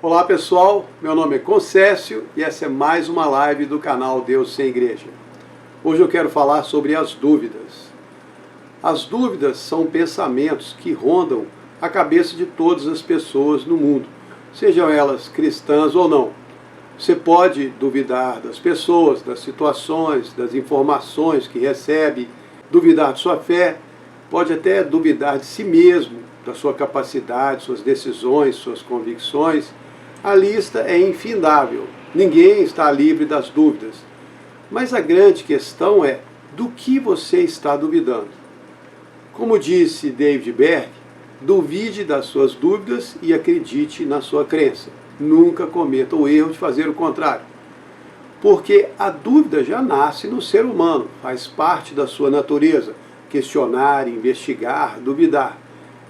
Olá pessoal, meu nome é Concécio e essa é mais uma live do canal Deus Sem Igreja. Hoje eu quero falar sobre as dúvidas. As dúvidas são pensamentos que rondam a cabeça de todas as pessoas no mundo, sejam elas cristãs ou não. Você pode duvidar das pessoas, das situações, das informações que recebe, duvidar de sua fé, pode até duvidar de si mesmo, da sua capacidade, suas decisões, suas convicções. A lista é infindável, ninguém está livre das dúvidas. Mas a grande questão é, do que você está duvidando? Como disse David Berg, duvide das suas dúvidas e acredite na sua crença. Nunca cometa o erro de fazer o contrário. Porque a dúvida já nasce no ser humano, faz parte da sua natureza, questionar, investigar, duvidar.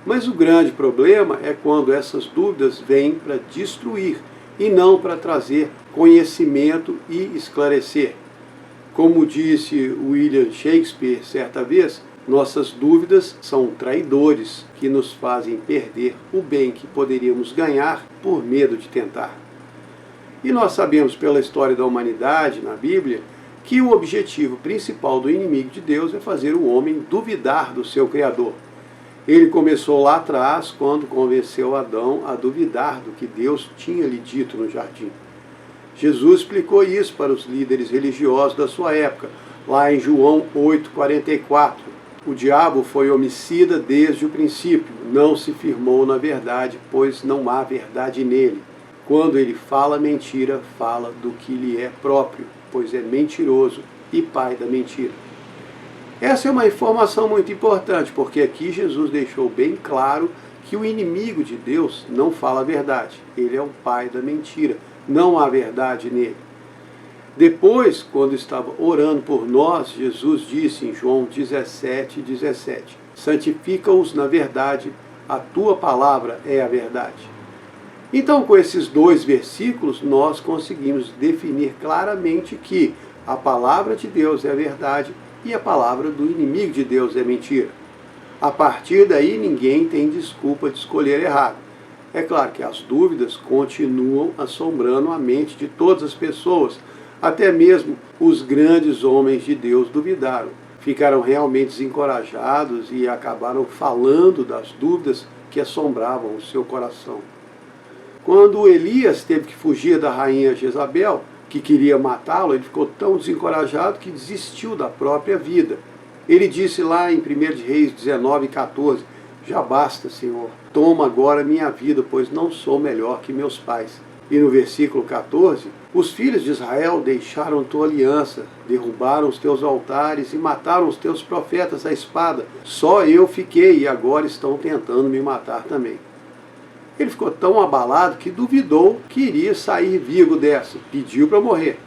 Mas o grande problema é quando essas dúvidas vêm para destruir e não para trazer conhecimento e esclarecer. Como disse William Shakespeare certa vez, nossas dúvidas são traidores que nos fazem perder o bem que poderíamos ganhar por medo de tentar. E nós sabemos pela história da humanidade, na Bíblia, que o objetivo principal do inimigo de Deus é fazer o homem duvidar do seu Criador. Ele começou lá atrás, quando convenceu Adão a duvidar do que Deus tinha lhe dito no jardim. Jesus explicou isso para os líderes religiosos da sua época, lá em João 8,44. O diabo foi homicida desde o princípio, não se firmou na verdade, pois não há verdade nele. Quando ele fala mentira, fala do que lhe é próprio, pois é mentiroso e pai da mentira. Essa é uma informação muito importante, porque aqui Jesus deixou bem claro que o inimigo de Deus não fala a verdade. Ele é o pai da mentira, não há verdade nele. Depois, quando estava orando por nós, Jesus disse em João 17:17, santifica-os na verdade, a tua palavra é a verdade. Então, com esses dois versículos, nós conseguimos definir claramente que a palavra de Deus é a verdade e a palavra do inimigo de Deus é mentira. A partir daí, ninguém tem desculpa de escolher errado. É claro que as dúvidas continuam assombrando a mente de todas as pessoas, até mesmo os grandes homens de Deus duvidaram. Ficaram realmente desencorajados e acabaram falando das dúvidas que assombravam o seu coração. Quando Elias teve que fugir da rainha Jezabel, que queria matá-lo, ele ficou tão desencorajado que desistiu da própria vida. Ele disse lá em 1 de Reis 19:14, já basta, Senhor, toma agora minha vida, pois não sou melhor que meus pais. E no versículo 14, os filhos de Israel deixaram tua aliança, derrubaram os teus altares e mataram os teus profetas à espada. Só eu fiquei e agora estão tentando me matar também. Ele ficou tão abalado que duvidou que iria sair vivo dessa, pediu para morrer.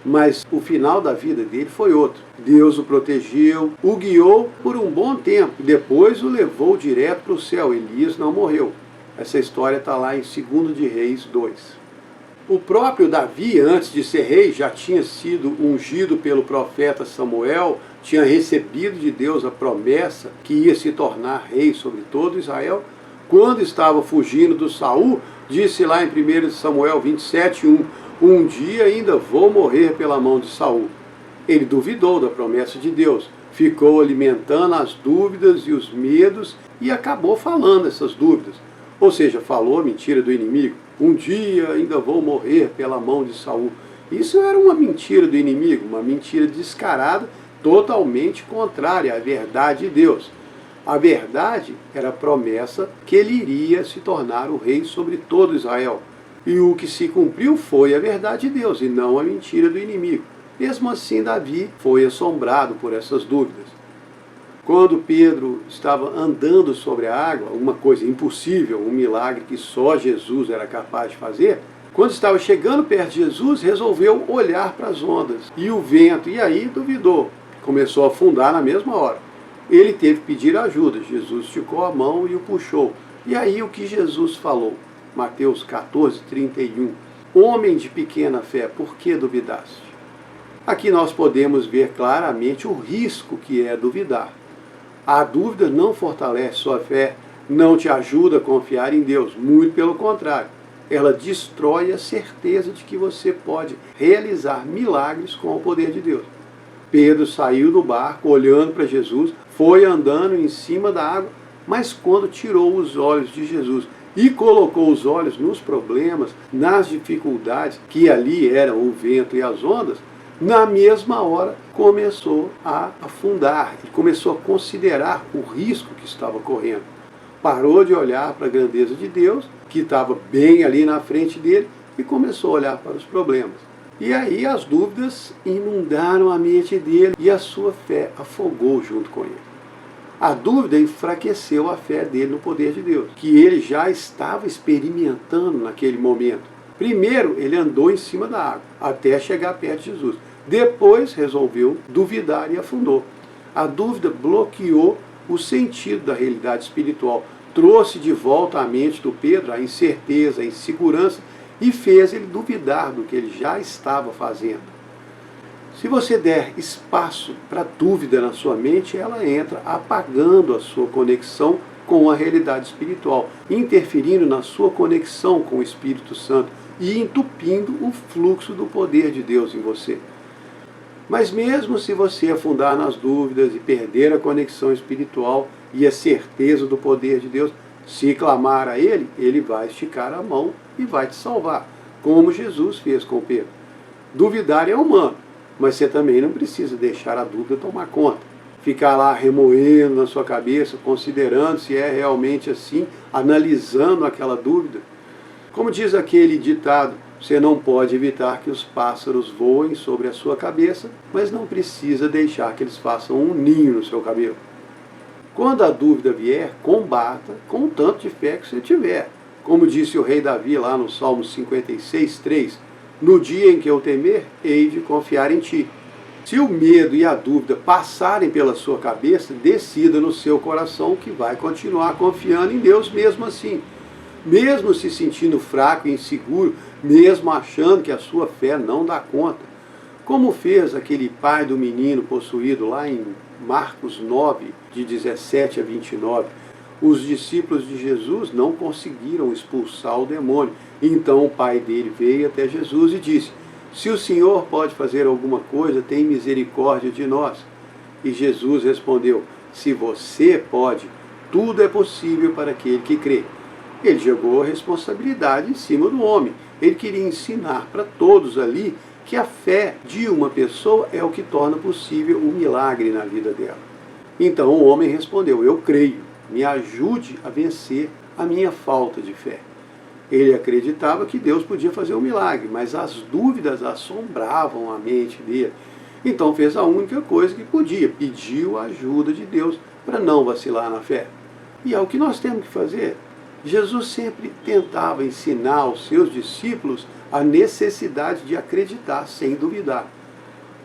Mas o final da vida dele foi outro. Deus o protegeu, o guiou por um bom tempo, depois o levou direto para o céu. Elias não morreu. Essa história está lá em 2 de Reis 2. O próprio Davi, antes de ser rei, já tinha sido ungido pelo profeta Samuel, tinha recebido de Deus a promessa que ia se tornar rei sobre todo Israel. Quando estava fugindo do Saul, disse lá em 1 Samuel 27:1, um dia ainda vou morrer pela mão de Saul. Ele duvidou da promessa de Deus, ficou alimentando as dúvidas e os medos e acabou falando essas dúvidas. Ou seja, falou a mentira do inimigo. Um dia ainda vou morrer pela mão de Saul. Isso era uma mentira do inimigo, uma mentira descarada, totalmente contrária à verdade de Deus. A verdade era a promessa que ele iria se tornar o rei sobre todo Israel. E o que se cumpriu foi a verdade de Deus e não a mentira do inimigo. Mesmo assim, Davi foi assombrado por essas dúvidas. Quando Pedro estava andando sobre a água, uma coisa impossível, um milagre que só Jesus era capaz de fazer, quando estava chegando perto de Jesus, resolveu olhar para as ondas e o vento, e aí duvidou, começou a afundar na mesma hora. Ele teve que pedir ajuda, Jesus esticou a mão e o puxou. E aí o que Jesus falou? Mateus 14:31. Homem de pequena fé, por que duvidaste? Aqui nós podemos ver claramente o risco que é duvidar. A dúvida não fortalece sua fé, não te ajuda a confiar em Deus, muito pelo contrário. ela destrói a certeza de que você pode realizar milagres com o poder de Deus. Pedro saiu do barco, olhando para Jesus, foi andando em cima da água, mas quando tirou os olhos de Jesus e colocou os olhos nos problemas, nas dificuldades, que ali eram o vento e as ondas, na mesma hora começou a afundar, ele começou a considerar o risco que estava correndo. Parou de olhar para a grandeza de Deus, que estava bem ali na frente dele, e começou a olhar para os problemas. E aí as dúvidas inundaram a mente dele e a sua fé afogou junto com ele. A dúvida enfraqueceu a fé dele no poder de Deus, que ele já estava experimentando naquele momento. Primeiro, ele andou em cima da água, até chegar perto de Jesus. Depois, resolveu duvidar e afundou. A dúvida bloqueou o sentido da realidade espiritual, trouxe de volta à mente do Pedro a incerteza, a insegurança e fez ele duvidar do que ele já estava fazendo. Se você der espaço para dúvida na sua mente, ela entra apagando a sua conexão com a realidade espiritual, interferindo na sua conexão com o Espírito Santo e entupindo o fluxo do poder de Deus em você. Mas mesmo se você afundar nas dúvidas e perder a conexão espiritual e a certeza do poder de Deus, se clamar a Ele, Ele vai esticar a mão e vai te salvar, como Jesus fez com Pedro. Duvidar é humano, mas você também não precisa deixar a dúvida tomar conta. Ficar lá remoendo na sua cabeça, considerando se é realmente assim, analisando aquela dúvida. Como diz aquele ditado, você não pode evitar que os pássaros voem sobre a sua cabeça, mas não precisa deixar que eles façam um ninho no seu cabelo. Quando a dúvida vier, combata com o tanto de fé que você tiver. Como disse o rei Davi lá no Salmo 56:3, no dia em que eu temer, hei de confiar em ti. Se o medo e a dúvida passarem pela sua cabeça, decida no seu coração que vai continuar confiando em Deus mesmo assim. Mesmo se sentindo fraco e inseguro, mesmo achando que a sua fé não dá conta. Como fez aquele pai do menino possuído lá em Marcos 9, de 17 a 29. Os discípulos de Jesus não conseguiram expulsar o demônio. Então o pai dele veio até Jesus e disse: se o Senhor pode fazer alguma coisa, tem misericórdia de nós. E Jesus respondeu: se você pode, tudo é possível para aquele que crê. Ele jogou a responsabilidade em cima do homem. Ele queria ensinar para todos ali que a fé de uma pessoa é o que torna possível o milagre na vida dela. Então o homem respondeu: eu creio, me ajude a vencer a minha falta de fé. Ele acreditava que Deus podia fazer um milagre, mas as dúvidas assombravam a mente dele. Então fez a única coisa que podia, pediu a ajuda de Deus para não vacilar na fé. E é o que nós temos que fazer. Jesus sempre tentava ensinar aos seus discípulos a necessidade de acreditar sem duvidar.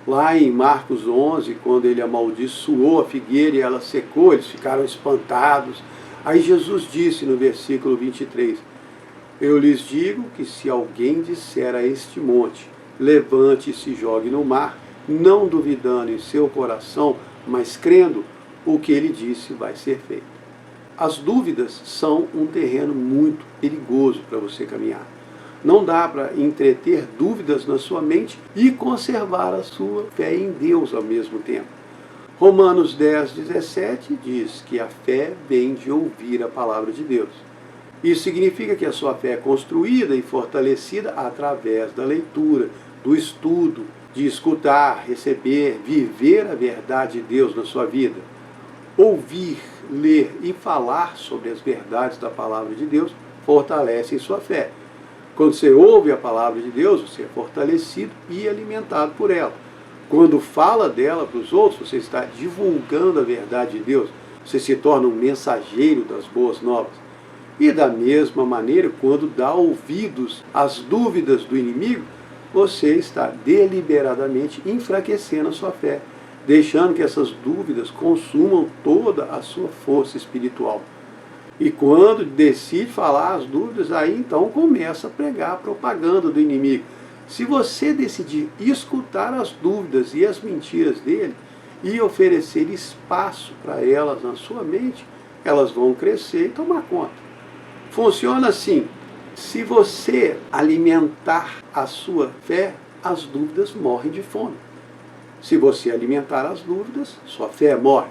Lá em Marcos 11, quando ele amaldiçoou a figueira e ela secou, eles ficaram espantados. Aí Jesus disse no versículo 23, eu lhes digo que se alguém disser a este monte, levante e se jogue no mar, não duvidando em seu coração, mas crendo, o que ele disse vai ser feito. As dúvidas são um terreno muito perigoso para você caminhar. Não dá para entreter dúvidas na sua mente e conservar a sua fé em Deus ao mesmo tempo. Romanos 10:17 diz que a fé vem de ouvir a palavra de Deus. Isso significa que a sua fé é construída e fortalecida através da leitura, do estudo, de escutar, receber, viver a verdade de Deus na sua vida. Ouvir, ler e falar sobre as verdades da palavra de Deus fortalecem sua fé. Quando você ouve a palavra de Deus, você é fortalecido e alimentado por ela. Quando fala dela para os outros, você está divulgando a verdade de Deus. Você se torna um mensageiro das boas novas. E da mesma maneira, quando dá ouvidos às dúvidas do inimigo, você está deliberadamente enfraquecendo a sua fé, deixando que essas dúvidas consumam toda a sua força espiritual. E quando decide falar as dúvidas, aí então começa a pregar a propaganda do inimigo. Se você decidir escutar as dúvidas e as mentiras dele e oferecer espaço para elas na sua mente, elas vão crescer e tomar conta. Funciona assim: Se você alimentar a sua fé, as dúvidas morrem de fome. Se você alimentar as dúvidas, sua fé morre.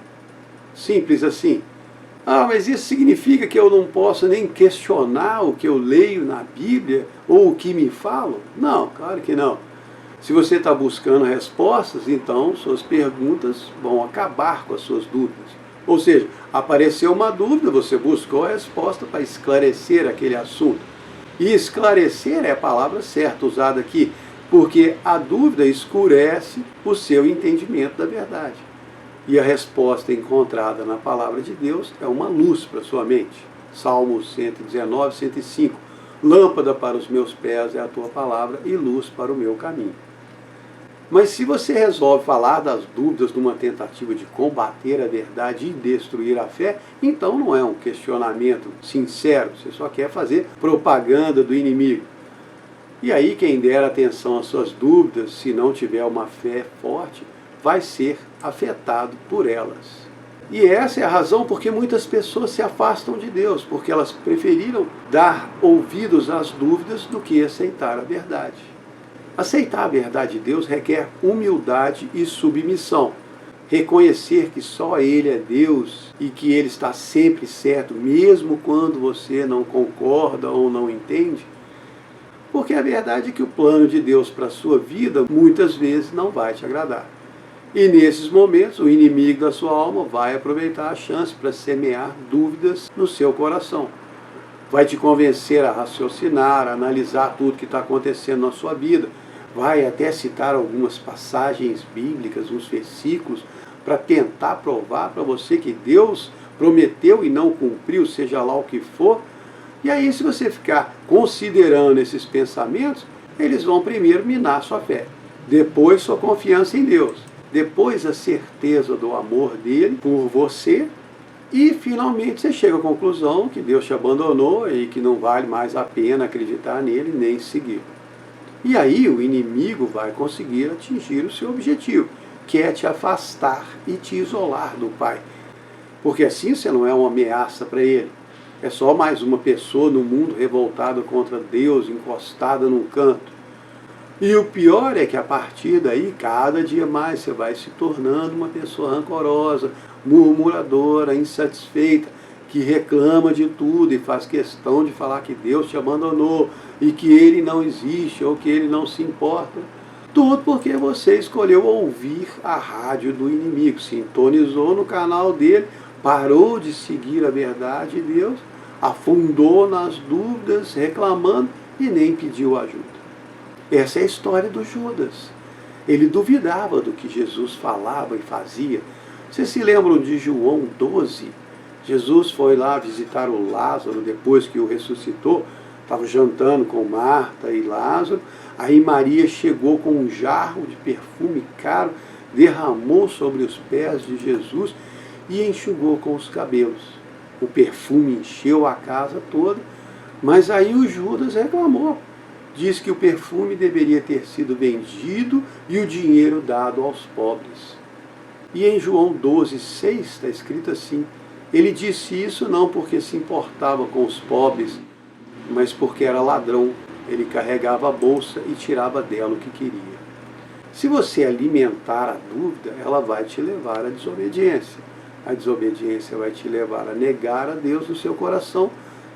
Simples assim. Ah, mas isso significa que eu não posso nem questionar o que eu leio na Bíblia ou o que me falam? Não, claro que não. Se você está buscando respostas, então suas perguntas vão acabar com as suas dúvidas. Ou seja, apareceu uma dúvida, você buscou a resposta para esclarecer aquele assunto. E esclarecer é a palavra certa usada aqui, porque a dúvida escurece o seu entendimento da verdade. E a resposta encontrada na palavra de Deus é uma luz para a sua mente. Salmo 119, 105. Lâmpada para os meus pés é a tua palavra e luz para o meu caminho. Mas se você resolve falar das dúvidas numa tentativa de combater a verdade e destruir a fé, então não é um questionamento sincero, você só quer fazer propaganda do inimigo. E aí quem der atenção às suas dúvidas, se não tiver uma fé forte, vai ser afetado por elas. E essa é a razão porque muitas pessoas se afastam de Deus, porque elas preferiram dar ouvidos às dúvidas do que aceitar a verdade. Aceitar a verdade de Deus requer humildade e submissão. Reconhecer que só Ele é Deus e que Ele está sempre certo, mesmo quando você não concorda ou não entende. Porque a verdade é que o plano de Deus para a sua vida muitas vezes não vai te agradar. E nesses momentos o inimigo da sua alma vai aproveitar a chance para semear dúvidas no seu coração. Vai te convencer a raciocinar, a analisar tudo que está acontecendo na sua vida. Vai até citar algumas passagens bíblicas, uns versículos, para tentar provar para você que Deus prometeu e não cumpriu, seja lá o que for. E aí, se você ficar considerando esses pensamentos, eles vão primeiro minar sua fé, depois sua confiança em Deus, depois a certeza do amor dele por você, e finalmente você chega à conclusão que Deus te abandonou e que não vale mais a pena acreditar nele nem segui-lo. E aí o inimigo vai conseguir atingir o seu objetivo, que é te afastar e te isolar do Pai. Porque assim você não é uma ameaça para ele. É só mais uma pessoa no mundo revoltada contra Deus, encostada num canto. E o pior é que a partir daí, cada dia mais você vai se tornando uma pessoa rancorosa, murmuradora, insatisfeita, que reclama de tudo e faz questão de falar que Deus te abandonou e que Ele não existe ou que Ele não se importa. Tudo porque você escolheu ouvir a rádio do inimigo, sintonizou no canal dele, parou de seguir a verdade de Deus, afundou nas dúvidas, reclamando e nem pediu ajuda. Essa é a história do Judas. Ele duvidava do que Jesus falava e fazia. Vocês se lembram de João 12? Jesus foi lá visitar o Lázaro depois que o ressuscitou, estava jantando com Marta e Lázaro, aí Maria chegou com um jarro de perfume caro, derramou sobre os pés de Jesus e enxugou com os cabelos. O perfume encheu a casa toda, mas aí o Judas reclamou. Diz que o perfume deveria ter sido vendido e o dinheiro dado aos pobres. E em João 12:6 está escrito assim: ele disse isso não porque se importava com os pobres, mas porque era ladrão. Ele carregava a bolsa e tirava dela o que queria. Se você alimentar a dúvida, ela vai te levar à desobediência. A desobediência vai te levar a negar a Deus no seu coração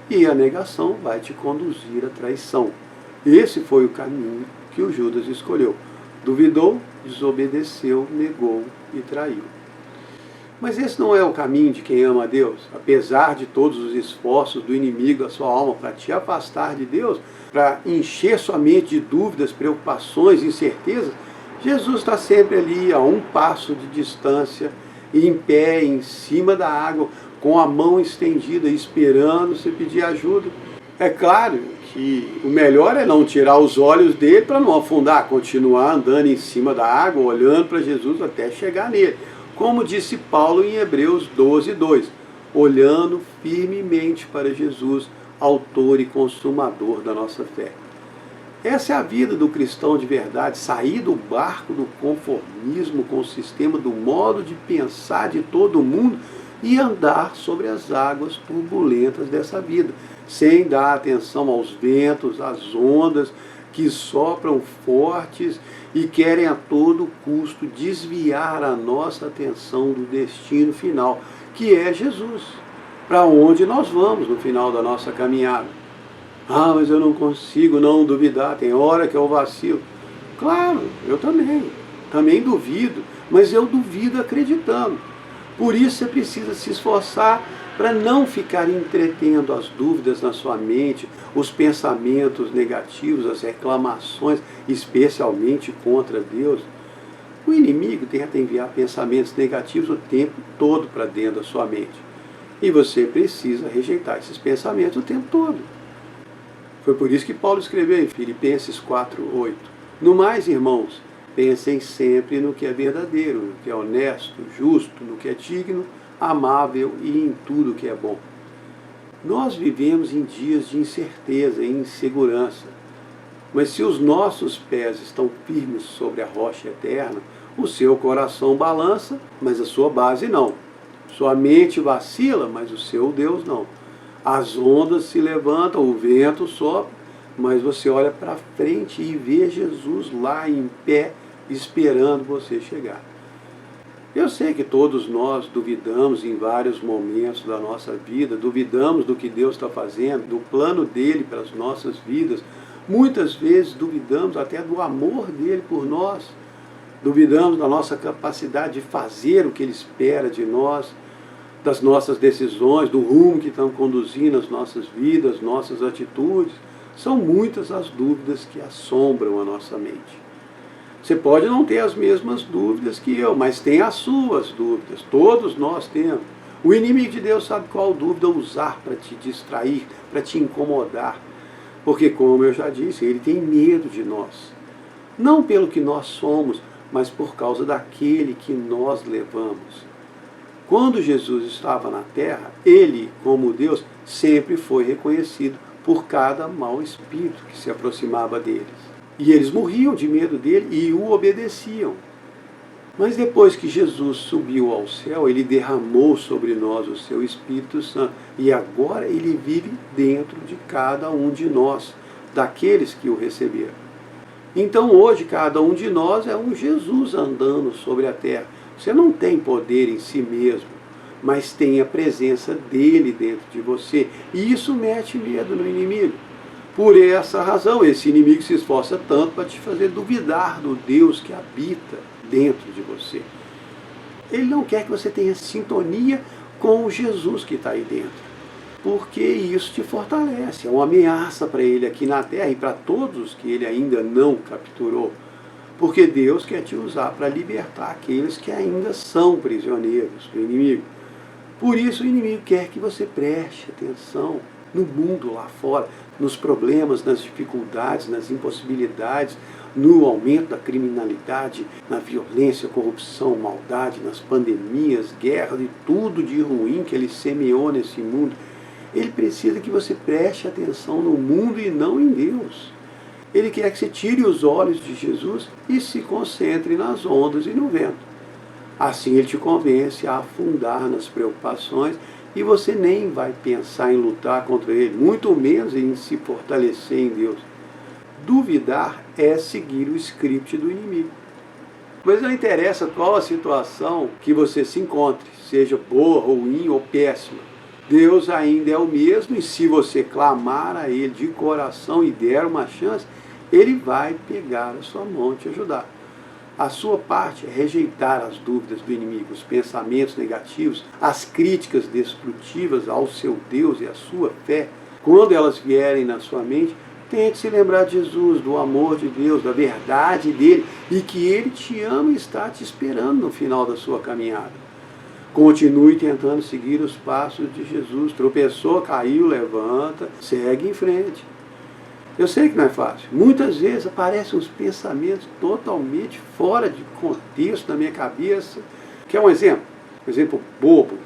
e a negação vai te conduzir à traição. Esse foi o caminho que o Judas escolheu. Duvidou, desobedeceu, negou e traiu. Mas esse não é o caminho de quem ama a Deus. Apesar de todos os esforços do inimigo da sua alma para te afastar de Deus, para encher sua mente de dúvidas, preocupações, incertezas, Jesus está sempre ali a um passo de distância, em pé, em cima da água, com a mão estendida, esperando você pedir ajuda. É claro que o melhor é não tirar os olhos dele para não afundar, continuar andando em cima da água, olhando para Jesus até chegar nele. Como disse Paulo em Hebreus 12:2, olhando firmemente para Jesus, autor e consumador da nossa fé. Essa é a vida do cristão de verdade, sair do barco do conformismo com o sistema, do modo de pensar de todo mundo e andar sobre as águas turbulentas dessa vida, sem dar atenção aos ventos, às ondas que sopram fortes e querem a todo custo desviar a nossa atenção do destino final, que é Jesus, para onde nós vamos no final da nossa caminhada. Ah, mas eu não consigo não duvidar, tem hora que eu vacilo. Claro, eu também duvido, mas eu duvido acreditando. Por isso você precisa se esforçar para não ficar entretendo as dúvidas na sua mente, os pensamentos negativos, as reclamações, especialmente contra Deus. O inimigo tenta enviar pensamentos negativos o tempo todo para dentro da sua mente. E você precisa rejeitar esses pensamentos o tempo todo. Foi por isso que Paulo escreveu em Filipenses 4:8. No mais, irmãos, pensem sempre no que é verdadeiro, no que é honesto, justo, no que é digno, amável e em tudo que é bom. Nós vivemos em dias de incerteza e insegurança, mas se os nossos pés estão firmes sobre a rocha eterna, o seu coração balança, mas a sua base não. Sua mente vacila, mas o seu Deus não. As ondas se levantam, o vento sopra, mas você olha para frente e vê Jesus lá em pé, esperando você chegar. Eu sei que todos nós duvidamos em vários momentos da nossa vida, duvidamos do que Deus está fazendo, do plano dele para as nossas vidas. Muitas vezes duvidamos até do amor dele por nós, duvidamos da nossa capacidade de fazer o que ele espera de nós, das nossas decisões, do rumo que estão conduzindo as nossas vidas, nossas atitudes. São muitas as dúvidas que assombram a nossa mente. Você pode não ter as mesmas dúvidas que eu, mas tem as suas dúvidas. Todos nós temos. O inimigo de Deus sabe qual dúvida usar para te distrair, para te incomodar. Porque, como eu já disse, ele tem medo de nós. Não pelo que nós somos, mas por causa daquele que nós levamos. Quando Jesus estava na terra, ele, como Deus, sempre foi reconhecido por cada mau espírito que se aproximava deles. E eles morriam de medo dele e o obedeciam. Mas depois que Jesus subiu ao céu, ele derramou sobre nós o seu Espírito Santo. E agora ele vive dentro de cada um de nós, daqueles que o receberam. Então hoje cada um de nós é um Jesus andando sobre a terra. Você não tem poder em si mesmo, mas tem a presença dele dentro de você. E isso mete medo no inimigo. Por essa razão, esse inimigo se esforça tanto para te fazer duvidar do Deus que habita dentro de você. Ele não quer que você tenha sintonia com o Jesus que está aí dentro, porque isso te fortalece. É uma ameaça para ele aqui na terra e para todos que ele ainda não capturou. Porque Deus quer te usar para libertar aqueles que ainda são prisioneiros do inimigo. Por isso o inimigo quer que você preste atenção no mundo lá fora, nos problemas, nas dificuldades, nas impossibilidades, no aumento da criminalidade, na violência, corrupção, maldade, nas pandemias, guerras e tudo de ruim que ele semeou nesse mundo. Ele precisa que você preste atenção no mundo e não em Deus. Ele quer que você tire os olhos de Jesus e se concentre nas ondas e no vento. Assim ele te convence a afundar nas preocupações e você nem vai pensar em lutar contra ele, muito menos em se fortalecer em Deus. Duvidar é seguir o script do inimigo. Mas não interessa qual a situação que você se encontre, seja boa, ruim ou péssima. Deus ainda é o mesmo e se você clamar a ele de coração e der uma chance, ele vai pegar a sua mão e te ajudar. A sua parte é rejeitar as dúvidas do inimigo, os pensamentos negativos, as críticas destrutivas ao seu Deus e à sua fé. Quando elas vierem na sua mente, tente se lembrar de Jesus, do amor de Deus, da verdade dele e que ele te ama e está te esperando no final da sua caminhada. Continue tentando seguir os passos de Jesus. Tropeçou, caiu, levanta, segue em frente. Eu sei que não é fácil. Muitas vezes aparecem uns pensamentos totalmente fora de contexto na minha cabeça. Quer um exemplo? Um exemplo bobo.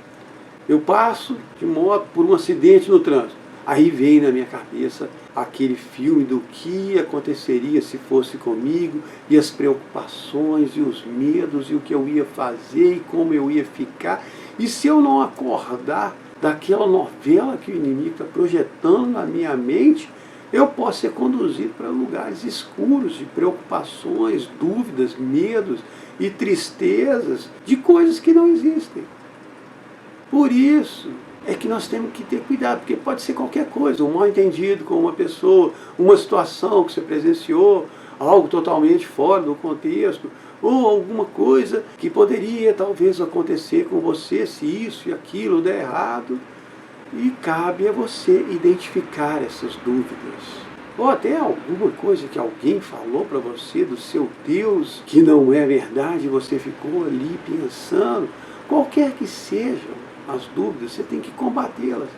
Eu passo de moto por um acidente no trânsito. Aí vem na minha cabeça aquele filme do que aconteceria se fosse comigo, e as preocupações, e os medos, e o que eu ia fazer, e como eu ia ficar. E se eu não acordar daquela novela que o inimigo está projetando na minha mente, eu posso ser conduzido para lugares escuros de preocupações, dúvidas, medos e tristezas de coisas que não existem. Por isso é que nós temos que ter cuidado, porque pode ser qualquer coisa, um mal entendido com uma pessoa, uma situação que você presenciou, algo totalmente fora do contexto, ou alguma coisa que poderia talvez acontecer com você se isso e aquilo der errado. E cabe a você identificar essas dúvidas. Ou até alguma coisa que alguém falou para você do seu Deus, que não é verdade, e você ficou ali pensando. Qualquer que sejam as dúvidas, você tem que combatê-las.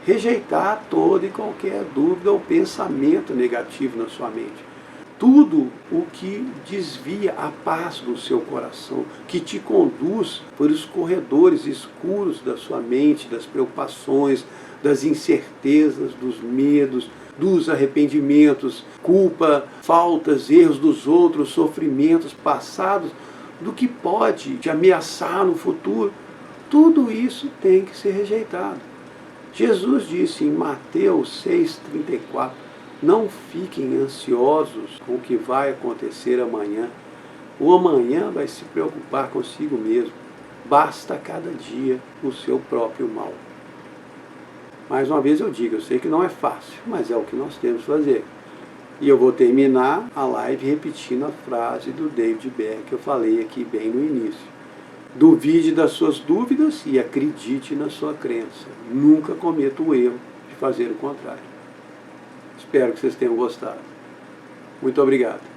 Rejeitar toda e qualquer dúvida ou pensamento negativo na sua mente. Tudo o que desvia a paz do seu coração, que te conduz por os corredores escuros da sua mente, das preocupações, das incertezas, dos medos, dos arrependimentos, culpa, faltas, erros dos outros, sofrimentos passados, do que pode te ameaçar no futuro. Tudo isso tem que ser rejeitado. Jesus disse em Mateus 6,34, não fiquem ansiosos com o que vai acontecer amanhã. O amanhã vai se preocupar consigo mesmo. Basta cada dia o seu próprio mal. Mais uma vez eu digo, eu sei que não é fácil, mas é o que nós temos que fazer. E eu vou terminar a live repetindo a frase do David Berg que eu falei aqui bem no início. Duvide das suas dúvidas e acredite na sua crença. Nunca cometa o erro de fazer o contrário. Espero que vocês tenham gostado. Muito obrigado.